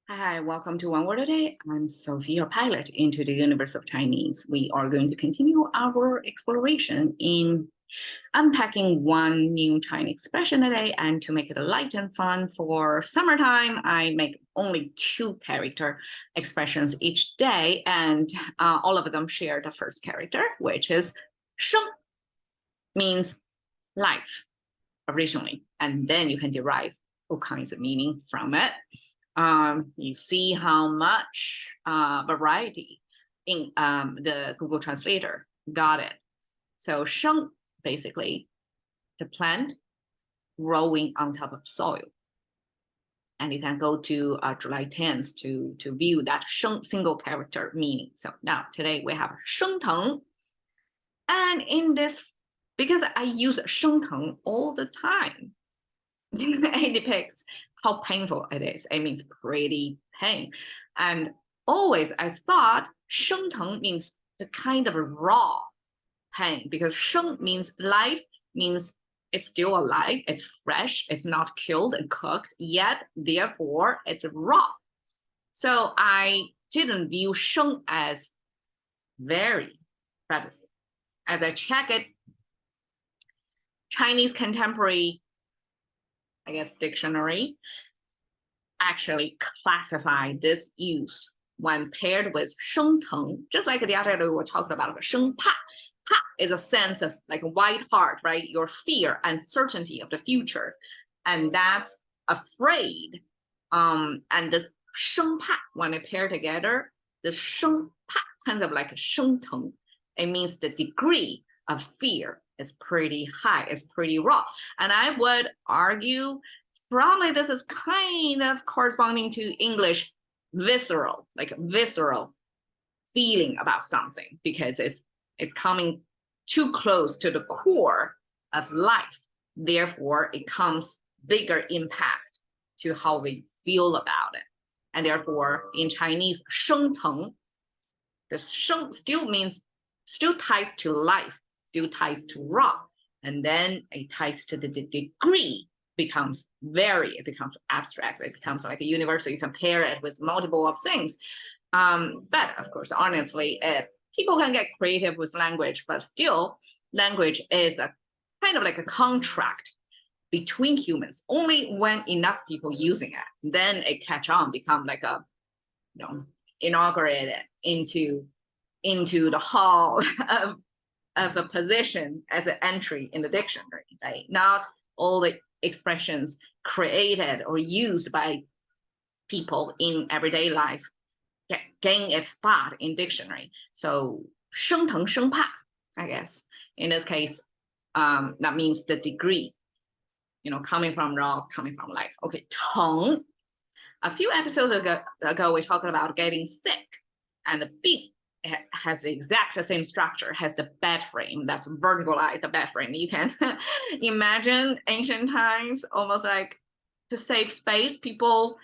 Hi, welcome to One Word a Day. I'm Sophie, your pilot into the universe of Chinese. We are going to continue our exploration in unpacking one new Chinese expression a day. And to make it light and fun for summertime, I make only 2 character expressions each day. And all of them share the first character, which is sheng, means life originally. And then you can derive all kinds of meaning from it. You see how much variety in the Google Translator got it. So sheng, basically, the plant growing on top of soil. And you can go to July 10th to view that sheng single character meaning. So now today we have sheng teng. And in this, because I use sheng teng all the time, it depicts how painful it is. It means pretty pain. And always I thought sheng teng means the kind of raw pain, because sheng means life, means it's still alive, it's fresh, it's not killed and cooked yet, therefore it's raw. So I didn't view sheng as very predatory. As I check it, Chinese contemporary, I guess, dictionary actually classify this use when paired with sheng teng, just like the other day we were talking about sheng pa. Pa is a sense of like a white heart, right? Your fear, uncertainty of the future, and that's afraid. And this sheng pa, when they pair together, this sheng pa kind of like a sheng teng. It means the degree of fear is pretty high, it's pretty raw. And I would argue probably this is kind of corresponding to English visceral, like visceral feeling about something, because it's coming too close to the core of life. Therefore, it comes bigger impact to how we feel about it. And therefore, in Chinese, sheng teng, the sheng still ties to life, still ties to raw. And then it ties to the degree, it becomes abstract. It becomes like a universal. You compare it with multiple of things. But of course, honestly, people can get creative with language, but still language is a kind of like a contract between humans. Only when enough people using it, then it catch on, become like a, inaugurated into the hall of a position as an entry in the dictionary, right? Not all the expressions created or used by people in everyday life gain its spot in dictionary. So sheng teng sheng pa, I guess in this case, that means the degree, coming from raw, coming from life. Okay, teng. A few episodes ago we talked about getting sick, and the big has the exact same structure, has the bed frame that's verticalized, the bed frame. You can imagine ancient times, almost like to save space, people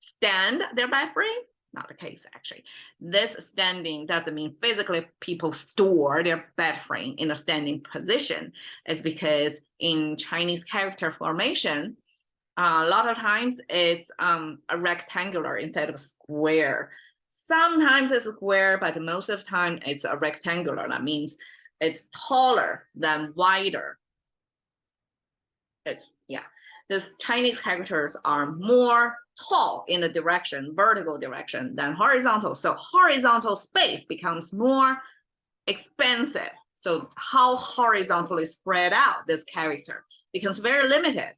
stand their bed frame. Not the case, actually. This standing doesn't mean physically people store their bed frame in a standing position. It's because in Chinese character formation, a lot of times it's a rectangular instead of a square. Sometimes it's a square, but most of the time it's a rectangular. That means it's taller than wider. These Chinese characters are more tall in the direction, vertical direction, than horizontal. So horizontal space becomes more expensive. So how horizontally spread out this character becomes very limited.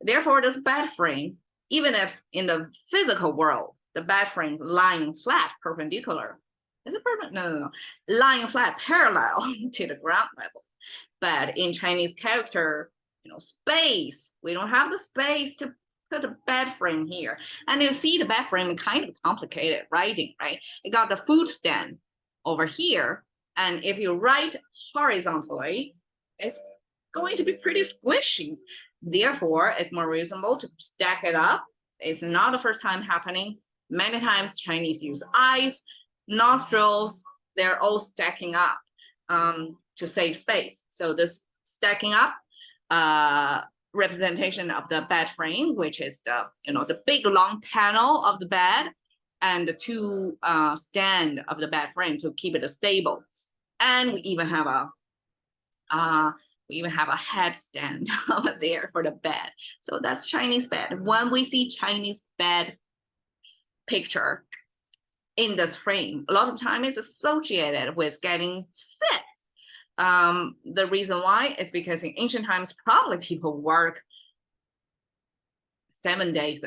Therefore, this bed frame, even if in the physical world, the bed frame lying flat, perpendicular, is it perpendicular? No. Lying flat, parallel to the ground level. But in Chinese character, space, we don't have the space to put a bed frame here. And you see the bed frame kind of complicated writing, right? It got the food stand over here. And if you write horizontally, it's going to be pretty squishy. Therefore, it's more reasonable to stack it up. It's not the first time happening. Many times Chinese use eyes, nostrils, they're all stacking up to save space. So this stacking up representation of the bed frame, which is the big long panel of the bed, and the two stand of the bed frame to keep it stable. And we even have a headstand over there for the bed. So that's Chinese bed. When we see Chinese bed picture in this frame, a lot of time it's associated with getting sick. The reason why is because in ancient times, probably people work 7 days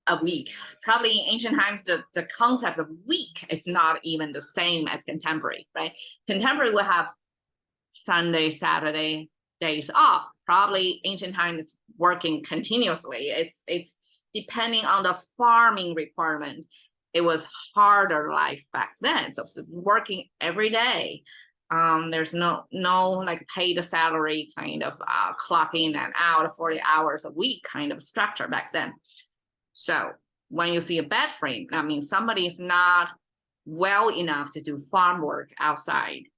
a week. Probably in ancient times, the concept of week is not even the same as contemporary, right? Contemporary will have Sunday, Saturday days off. Probably ancient times working continuously. It's depending on the farming requirement. It was harder life back then. So working every day. There's no like paid salary kind of clock in and out 40 hours a week kind of structure back then. So when you see a bed frame, that means somebody is not well enough to do farm work outside.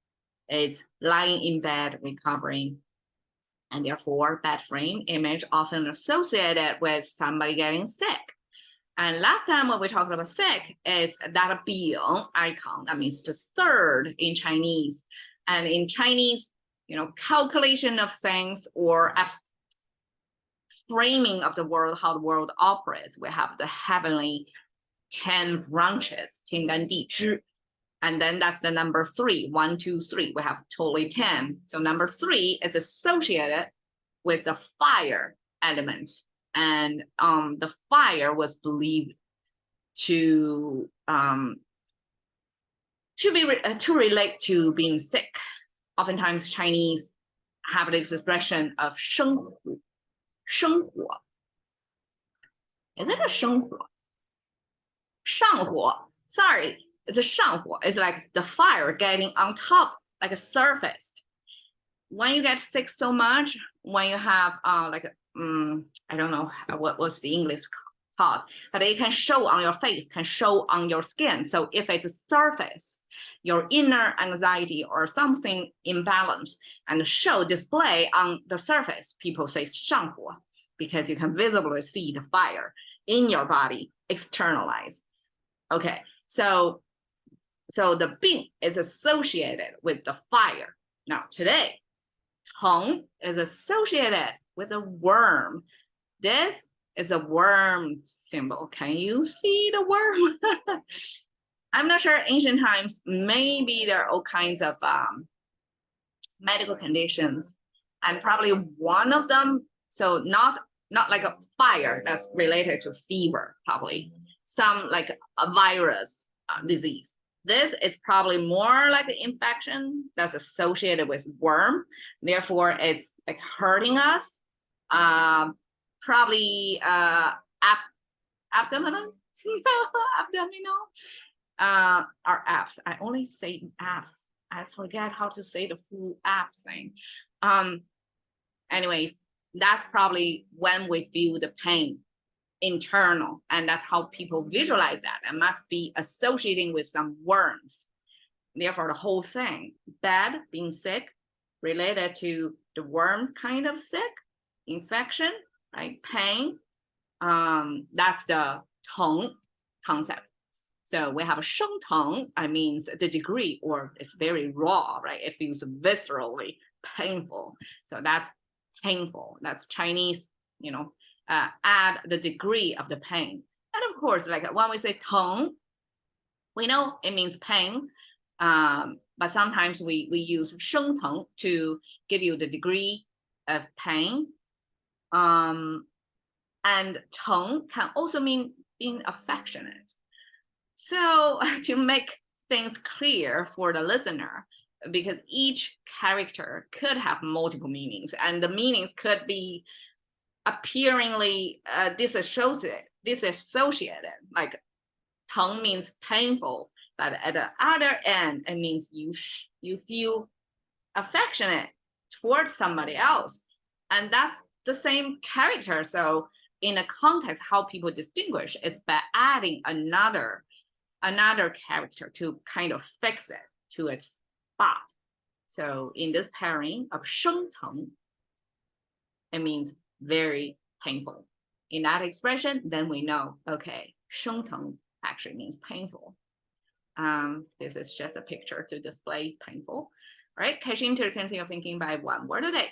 It's lying in bed recovering. And therefore, bed frame image often associated with somebody getting sick. And last time when we talked about sick is that biang icon. That means the third in Chinese. And in Chinese, calculation of things or framing of the world, how the world operates, we have the heavenly 10 branches, 天干地支. And then that's the number 3, 1, 2, 3. We have totally 10. So number 3 is associated with the fire element. And the fire was believed to relate to being sick. Oftentimes Chinese have this expression of 生火. 生火. Is it a 生火? 上火. Sorry, it's a 上火. It's like the fire getting on top, like a surface. When you get sick so much, when you have I don't know what's the English called, but it can show on your face, can show on your skin. So if it's a surface, your inner anxiety or something imbalanced and display on the surface, people say 上火 because you can visibly see the fire in your body externalized. Okay, so the bing is associated with the fire. Now today, 藤 is associated with a worm. This is a worm symbol. Can you see the worm? I'm not sure. Ancient times, maybe there are all kinds of medical conditions, and probably one of them, so not like a fire that's related to fever, probably some like a virus disease. This is probably more like an infection that's associated with worm. Therefore, it's like hurting us. Probably abdominal, or abs. I only say abs. I forget how to say the full abs thing. Anyways, that's probably when we feel the pain internal, and that's how people visualize that. It must be associating with some worms. Therefore, the whole thing, bad, being sick, related to the worm kind of sick, infection, right? Pain. That's the 疼 concept. So we have a 生疼, I means the degree, or it's very raw, right? It feels viscerally painful. So that's painful. That's Chinese, add the degree of the pain. And of course, like when we say 疼, we know it means pain, but sometimes we use 生疼 to give you the degree of pain. And 疼 can also mean being affectionate. So to make things clear for the listener, because each character could have multiple meanings, and the meanings could be appearingly disassociated. Like 疼 means painful, but at the other end, it means you feel affectionate towards somebody else, and that's the same character. So in a context, how people distinguish is by adding another character to kind of fix it to its spot. So in this pairing of 生疼, it means very painful. In that expression, then we know, okay, 生疼 actually means painful. This is just a picture to display painful. All right, cash in to continue thinking by one word a day.